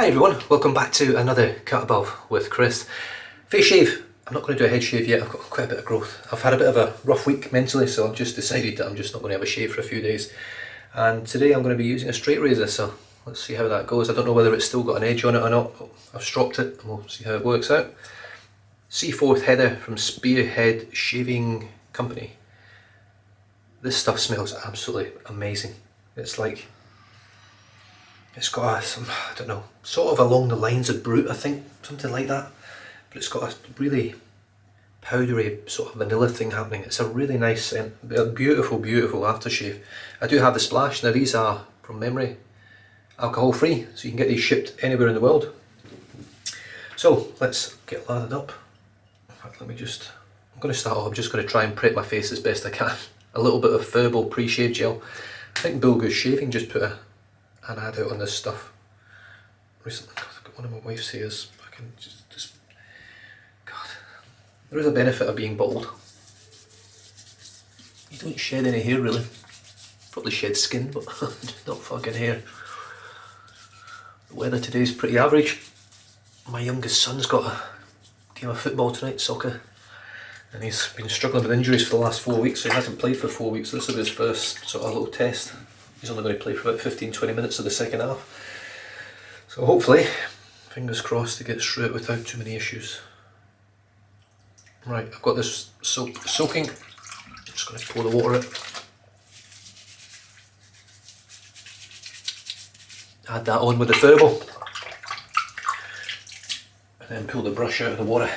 Hi everyone, welcome back to another Cut Above with Chris. Face shave. I'm not going to do a head shave yet, I've got quite a bit of growth. I've had a bit of a rough week mentally, so I've just decided that I'm just not going to have a shave for a few days. And today I'm going to be using a straight razor, so let's see how that goes. I don't know whether it's still got an edge on it or not. I've stropped it and we'll see how it works out. Seaforth Heather from Spearhead Shaving Company. This stuff smells absolutely amazing. It's like, it's got some, I don't know, sort of along the lines of Brute, I think, something like that. But it's got a really powdery sort of vanilla thing happening. It's a really nice scent, a beautiful, beautiful aftershave. I do have the Splash. Now these are, from memory, alcohol free, so you can get these shipped anywhere in the world. So let's get lathered up. In fact, I'm going to start off, I'm just going to try and prep my face as best I can. A little bit of Verbal pre-shave gel. I think Bill Goose Shaving just put an ad out on this stuff recently. I've got one of my wife's hairs. I can just God, there is a benefit of being bald. You don't shed any hair really. Probably shed skin, but not fucking hair. The weather today is pretty average. My youngest son's got a game of football tonight, soccer, and he's been struggling with injuries for the last 4 weeks, so he hasn't played for 4 weeks. This will be his first sort of little test. He's only going to play for about 15-20 minutes of the second half. So hopefully, fingers crossed, he gets through it without too many issues. Right, I've got this soap soaking. I'm just going to pour the water in. Add that on with the Verbal. And then pull the brush out of the water.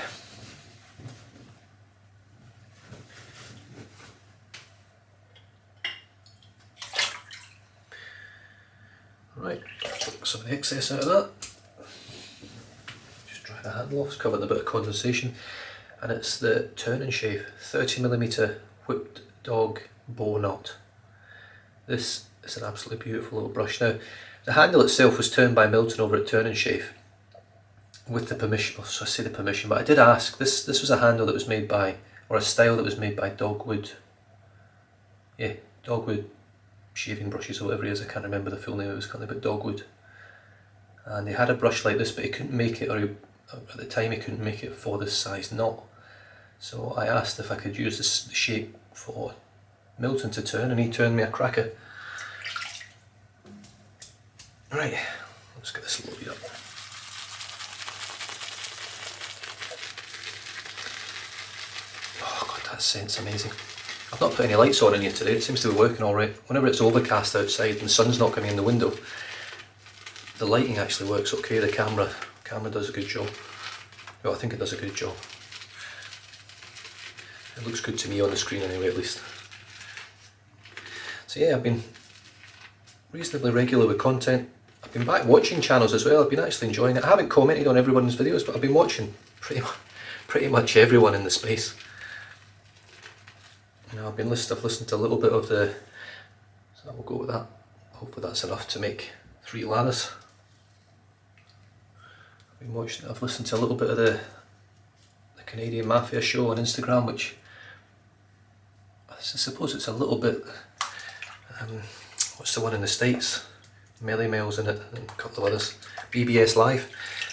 Right, take some of the excess out of that. Just dry the handle off, it's covered a bit of condensation. And it's the Tonic 30mm whipped dog bow knot. This is an absolutely beautiful little brush. Now, the handle itself was turned by Milton over at Tonic Shave with the permission, well, so I say the permission, but I did ask. This was a handle that was made by, or a style that was made by Dogwood. Yeah, Dogwood Shaving Brushes or whatever it is, I can't remember the full name, it was kind of about Dogwood. And he had a brush like this, but he couldn't make it, or at the time he couldn't make it for this size knot. So I asked if I could use the shape for Milton to turn, and he turned me a cracker. Right, let's get this loaded up. Oh god, that scent's amazing. I've not put any lights on in here today, it seems to be working alright. Whenever it's overcast outside and the sun's not coming in the window, the lighting actually works okay. The camera does a good job. Well, I think it does a good job. It looks good to me on the screen anyway, at least. So yeah, I've been reasonably regular with content. I've been back watching channels as well. I've been actually enjoying it. I haven't commented on everyone's videos, but I've been watching pretty much everyone in the space. You know, I've listened to a little bit of the, so we'll go with that. Hopefully that's enough to make 3 ladders. I've listened to a little bit of the Canadian Mafia show on Instagram, which I suppose it's a little bit, what's the one in the States? Melly Mel's in it, and a couple of others. BBS Live.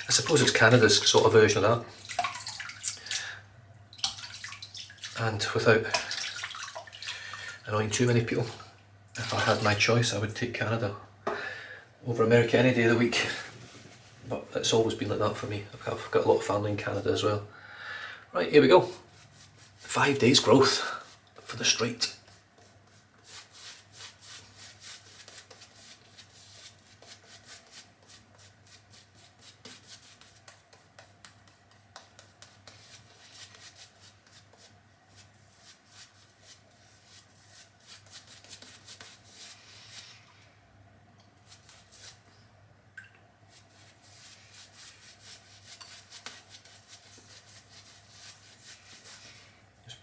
I suppose it's Canada's sort of version of that. And without annoying too many people, if I had my choice, I would take Canada over America any day of the week. But it's always been like that for me. I've got a lot of family in Canada as well. Right, here we go. 5 days growth for the straight.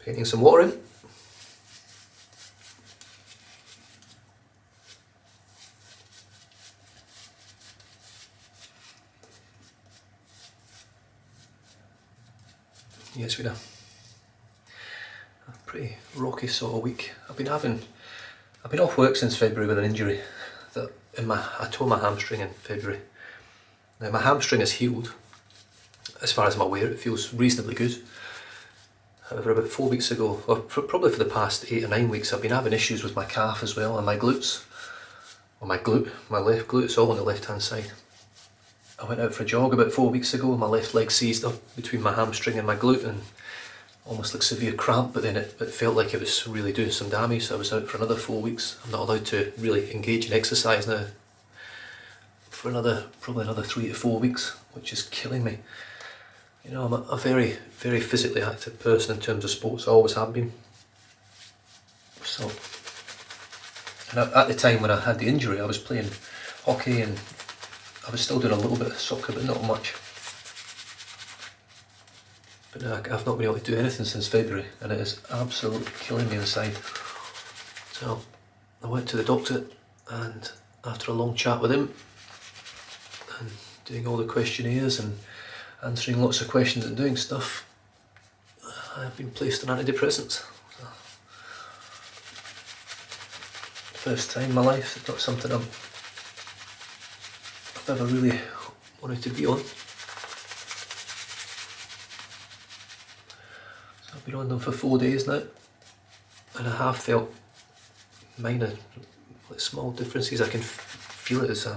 Painting some water in. Yes, we know. A pretty rocky sort of week. I've been off work since February with an injury that I tore my hamstring in February. Now my hamstring is healed. As far as I'm aware, it feels reasonably good. However, about 4 weeks ago, or probably for the past 8 or 9 weeks, I've been having issues with my calf as well, and my glutes. Or my glute, my left glute, it's all on the left hand side. I went out for a jog about 4 weeks ago, and my left leg seized up between my hamstring and my glute, and almost like severe cramp, but then it felt like it was really doing some damage, so I was out for another 4 weeks. I'm not allowed to really engage in exercise now for probably another 3 to 4 weeks, which is killing me. You know, I'm a very, very physically active person in terms of sports. I always have been. So, and at the time when I had the injury, I was playing hockey and I was still doing a little bit of soccer, but not much. But now I've not been able to do anything since February, and it is absolutely killing me inside. So I went to the doctor, and after a long chat with him and doing all the questionnaires and answering lots of questions and doing stuff, I've been placed on antidepressants. So, first time in my life, it's not something I've ever really wanted to be on. So I've been on them for 4 days now, and I have felt minor, like small differences. I can feel it as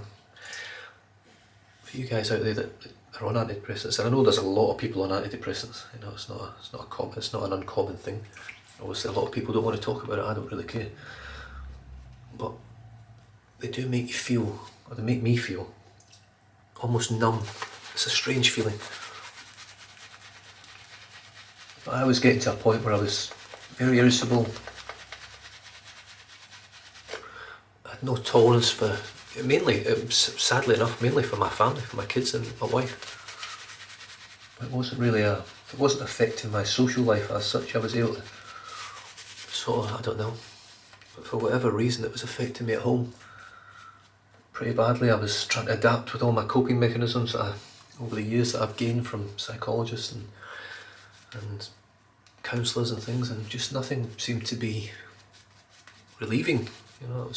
for you guys out there that are on antidepressants, and I know there's a lot of people on antidepressants. You know, it's not an uncommon thing. Obviously, a lot of people don't want to talk about it. I don't really care, but they do make you feel, or they make me feel, almost numb. It's a strange feeling. But I was getting to a point where I was very irritable. I had no tolerance for, mainly, sadly enough, mainly for my family, for my kids and my wife. It wasn't affecting my social life as such. I was able to, I don't know, but for whatever reason it was affecting me at home pretty badly. I was trying to adapt with all my coping mechanisms over the years that I've gained from psychologists and counsellors and things, and just nothing seemed to be relieving. You know, it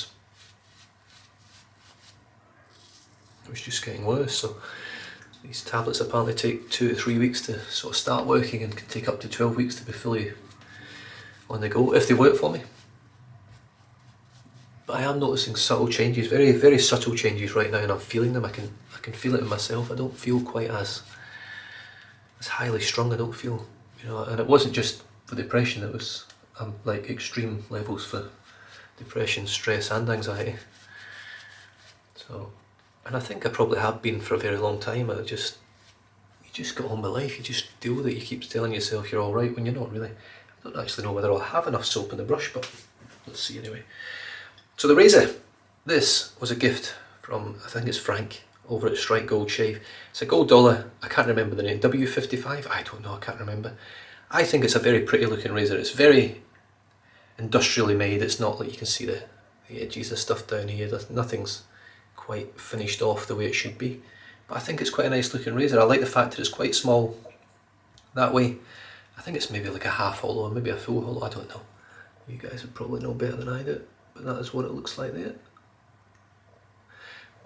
was just getting worse. So these tablets apparently take 2 to 3 weeks to sort of start working, and can take up to 12 weeks to be fully on the go, if they work for me. But I am noticing subtle changes, very, very subtle changes right now, and I'm feeling them. I can feel it in myself. I don't feel quite as highly strung. I don't feel, you know, and it wasn't just for depression, it was like extreme levels for depression, stress and anxiety. So, and I think I probably have been for a very long time. You just go on with life, you just deal with it. You keep telling yourself you're alright when you're not really. I don't actually know whether I'll have enough soap in the brush, but let's see anyway. So the razor, this was a gift from, I think it's Frank, over at Strike Gold Shave. It's a gold dollar, I can't remember the name, W55? I don't know, I can't remember. I think it's a very pretty looking razor. It's very industrially made. It's not like you can see the edges of stuff down here. Nothing's quite finished off the way it should be. But I think it's quite a nice looking razor. I like the fact that it's quite small that way. I think it's maybe like a half hollow or maybe a full hollow, I don't know. You guys would probably know better than I do, but that is what it looks like there.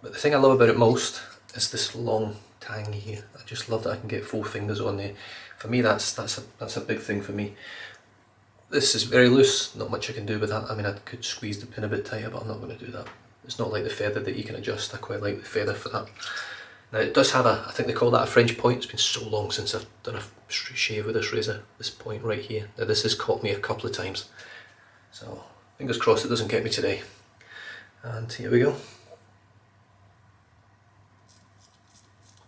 But the thing I love about it most is this long tang here. I just love that I can get 4 fingers on there. For me, that's a big thing for me. This is very loose, not much I can do with that. I mean, I could squeeze the pin a bit tighter, but I'm not going to do that. It's not like the feather that you can adjust. I quite like the feather for that. Now it does have I think they call that a French point. It's been so long since I've done a shave with this razor, this point right here. Now this has caught me a couple of times. So fingers crossed it doesn't get me today. And here we go.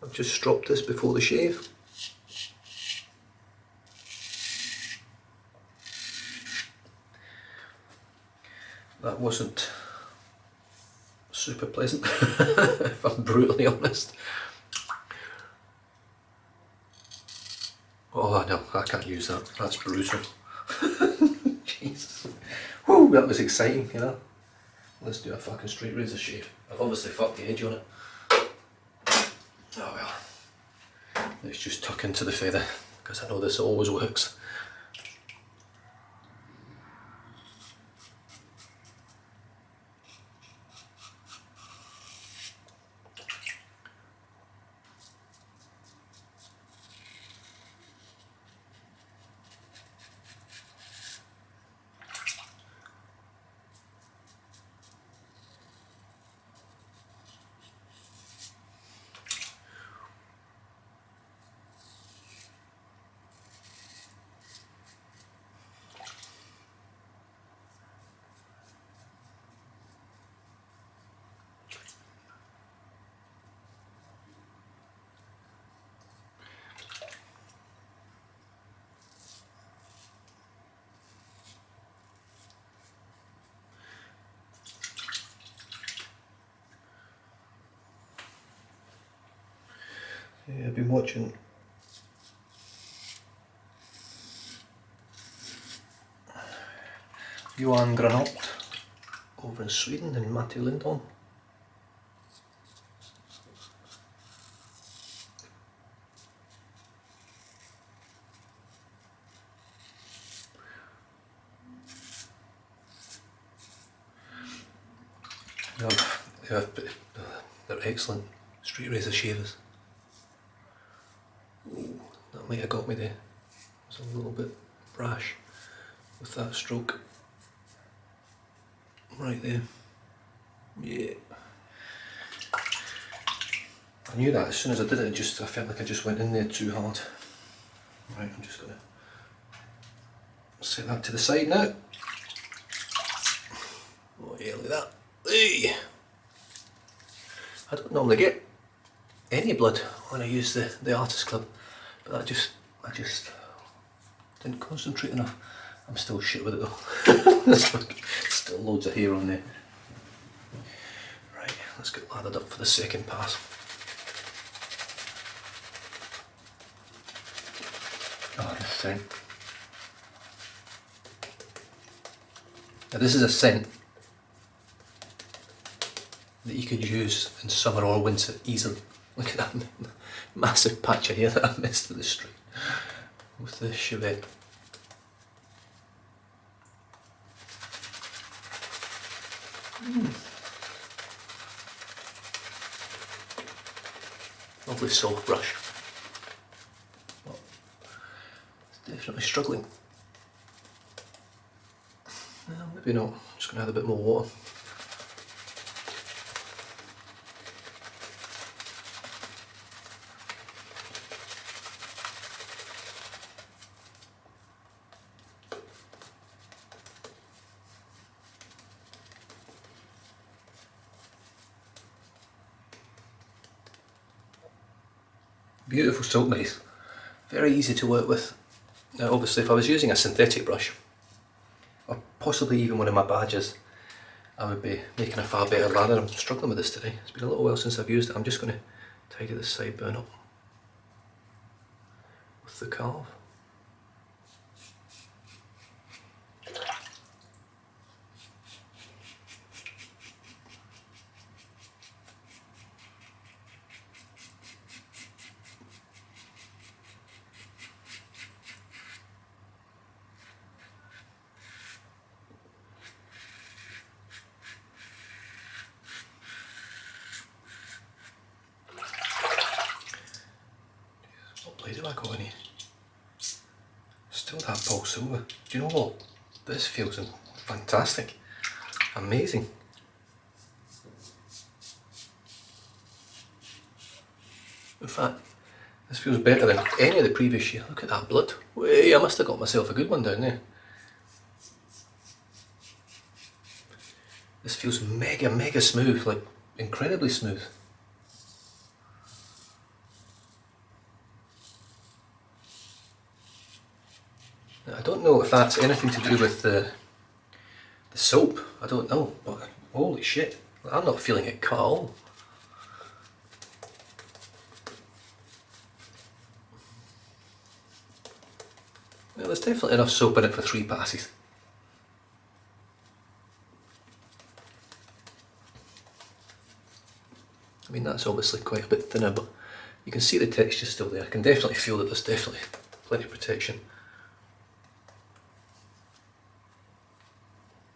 I've just stropped this before the shave. That wasn't super pleasant, if I'm brutally honest. Oh no, I can't use that. That's brutal. Jesus. Woo, that was exciting, you know. Let's do a fucking straight razor shave. I've obviously fucked the edge on it. Oh well. Let's just tuck into the feather, because I know this always works. I've been watching Johan Granat over in Sweden and Matthew Lindholm. They're excellent straight razor shavers. Ooh, that might have got me there. It was a little bit brash with that stroke. Right there. Yeah. I knew that as soon as I did it, I felt like I just went in there too hard. Right, I'm just going to set that to the side now. Oh yeah, look at that. Hey. I don't normally get any blood when I use the artist club, but I just didn't concentrate enough. I'm still shit with it though. Still loads of hair on there. Right, let's get lathered up for the second pass. Oh, this scent. Now this is a scent that you could use in summer or winter easily. Look at that massive patch of hair that I missed at the street with the chevet. Lovely soft brush. Oh, it's definitely struggling. No, maybe not. I'm just going to add a bit more water. Beautiful soap base, very easy to work with. Now obviously if I was using a synthetic brush, or possibly even one of my badges, I would be making a far better lather. I'm struggling with this today. It's been a little while since I've used it. I'm just going to tidy this sideburn up with the Karve. What blade have I got in here? Still that Polsilver. Do you know what? This feels fantastic. Amazing. In fact, this feels better than any of the previous year. Look at that blood. Way, I must have got myself a good one down there. This feels mega smooth, like incredibly smooth. Now, I don't know if that's anything to do with the soap. I don't know, but holy shit, I'm not feeling it cut at all. Well, there's definitely enough soap in it for 3 passes. I mean, that's obviously quite a bit thinner, but you can see the texture still there. I can definitely feel that there's definitely plenty of protection.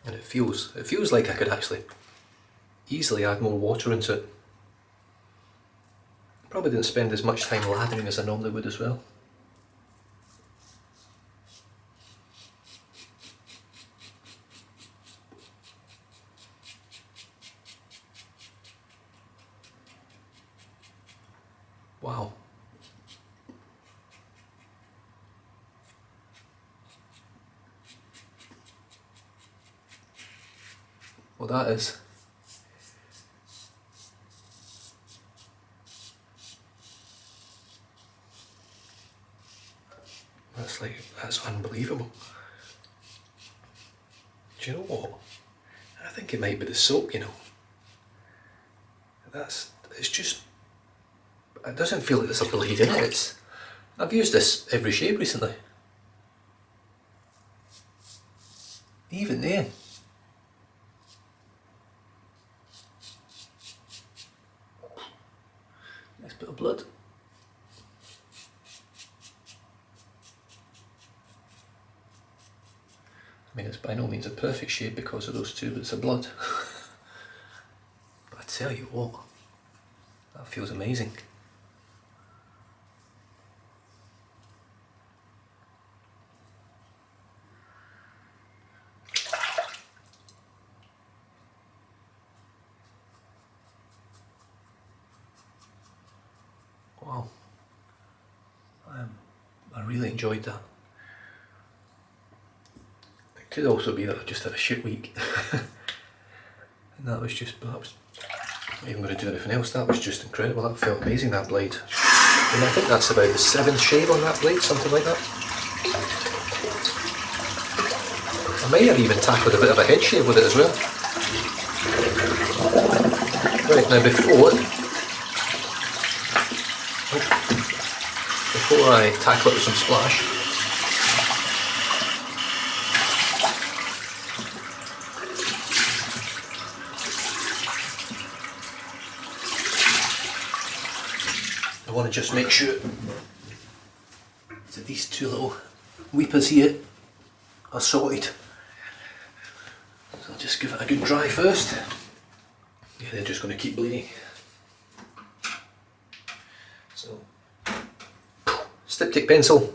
And it feels like I could actually easily add more water into it. Probably didn't spend as much time lathering as I normally would as well. Wow. Well, that is. That's unbelievable. Do you know what? I think it might be the soap, you know. It's just It doesn't feel like there's a blade in it. I've used this every shave recently. Even there. Nice bit of blood. I mean, it's by no means a perfect shave because of those 2 bits of blood. But I tell you what, that feels amazing. Wow. I really enjoyed that. It could also be that I just had a shit week. And that was just, perhaps, not even going to do anything else. That was just incredible. That felt amazing, that blade. And I think that's about the 7th shave on that blade, something like that. I may have even tackled a bit of a head shave with it as well. Right, now before I tackle it with some splash, I want to just make sure that these 2 little weepers here are sorted. So I'll just give it a good dry first. Yeah, they're just going to keep bleeding. So, styptic pencil.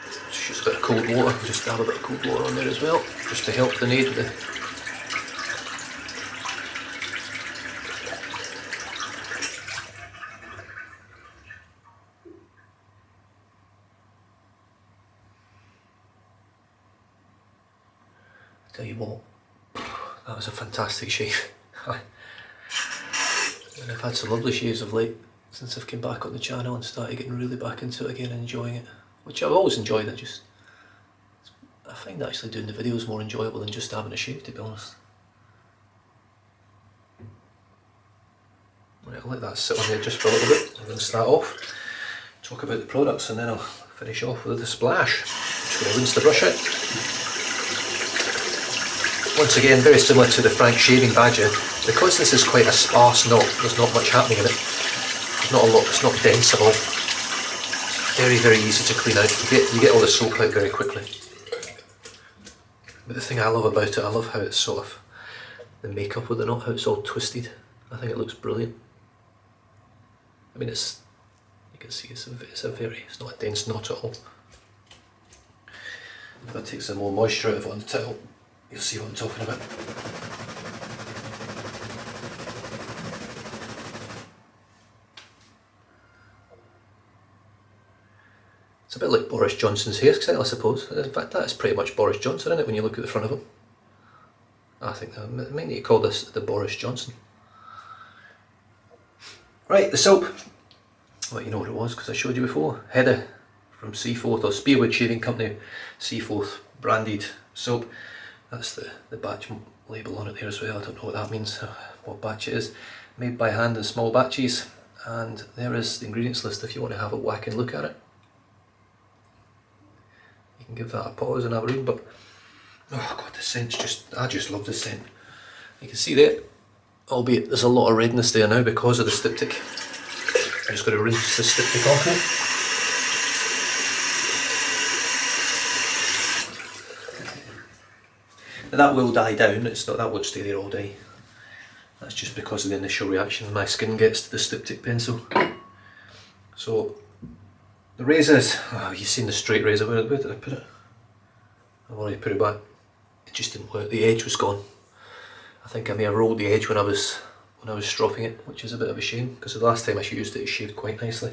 Just use a bit of cold water. Just dab a bit of cold water on there as well, just to help the aid the. Tell you what, that was a fantastic shave. And I've had some lovely shaves of late since I've come back on the channel and started getting really back into it again and enjoying it, which I've always enjoyed. I find actually doing the videos more enjoyable than just having a shave, to be honest. Right, I'll let that sit on there just for a little bit. I'm going to start off, talk about the products, and then I'll finish off with the splash. I'm just going to rinse the brush out. Once again, very similar to the Frank Shaving Badger, because this is quite a sparse knot, there's not much happening in it. There's not a lot, it's not dense at all. It's very, very easy to clean out. You get all the soap out very quickly. But the thing I love about it, I love how it's sort of, the makeup with the knot, how it's all twisted. I think it looks brilliant. I mean, you can see it's not a dense knot at all. If I take some more moisture out of it on the towel, you'll see what I'm talking about. It's a bit like Boris Johnson's hairstyle, I suppose. In fact, that is pretty much Boris Johnson, isn't it, when you look at the front of him? I think I might need to call this the Boris Johnson. Right, the soap. Well, you know what it was because I showed you before. Heather from Seaforth, or Spearhead Shaving Company, Seaforth branded soap. That's the batch label on it there as well. I don't know what that means, what batch it is. Made by hand in small batches. And there is the ingredients list if you want to have a whack and look at it. You can give that a pause and have a read, but oh god, the scent's I just love the scent. You can see there, albeit there's a lot of redness there now because of the styptic. I'm just going to rinse the styptic off now. Now that will die down, that won't stay there all day. That's just because of the initial reaction my skin gets to the styptic pencil. So the razors, you've seen the straight razor, where did I put it? I've already put it back. It just didn't work, the edge was gone. I think I may have rolled the edge when I was stropping it, which is a bit of a shame because the last time I used it, it shaved quite nicely.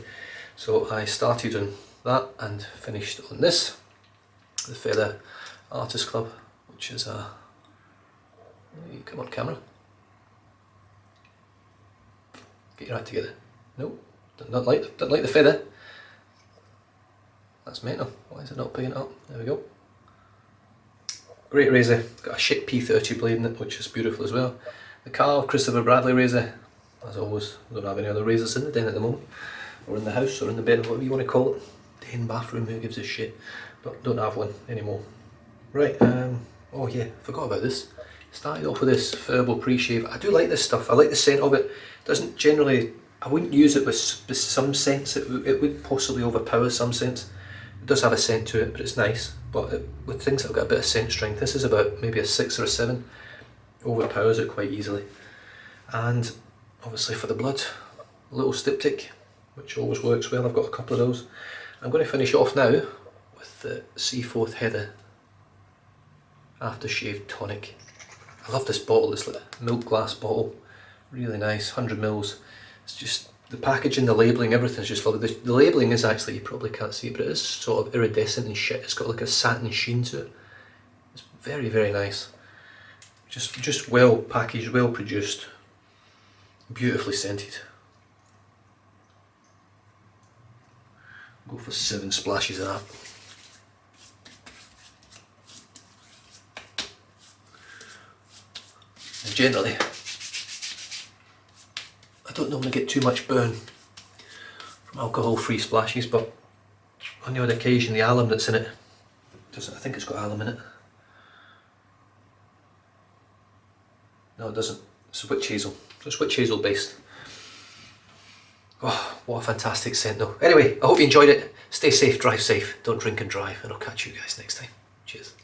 So I started on that and finished on this, the Feather Artist Club, which is a, come on camera, get your act together. No, don't like the feather. That's mental. Why is it not picking it up? There we go. Great razor. Got a Schick P30 blade in it, which is beautiful as well. The Karve Christopher Bradley razor. as always. I don't have any other razors in the den at the moment, or in the house, or in the bed, whatever you want to call it. Den, bathroom, who gives a shit? But don't have one anymore. Right, oh yeah, forgot about this. Started off with this herbal pre-shave. I do like this stuff. I like the scent of it. Doesn't generally, I wouldn't use it with some scents. It would possibly overpower some scents. It does have a scent to it, but it's nice. But with things that have got a bit of scent strength, this is about maybe a 6 or a 7. Overpowers it quite easily. And obviously for the blood, a little styptic, which always works well. I've got a couple of those. I'm going to finish off now with the Seaforth Heather Aftershave Tonic. I love this bottle, this like milk glass bottle, really nice, 100 mils. It's just, the packaging, the labelling, everything's just lovely. The labelling is actually, you probably can't see it, but it is sort of iridescent and shit. It's got like a satin sheen to it. It's very, very nice. Just well packaged, well produced, beautifully scented. Go for 7 splashes of that. And generally, I don't normally get too much burn from alcohol-free splashes, but on the odd occasion the alum that's in it, I think it's got alum in it. No, it doesn't. It's witch hazel. So it's witch hazel based. Oh, what a fantastic scent though. Anyway, I hope you enjoyed it. Stay safe, drive safe, don't drink and drive, and I'll catch you guys next time. Cheers.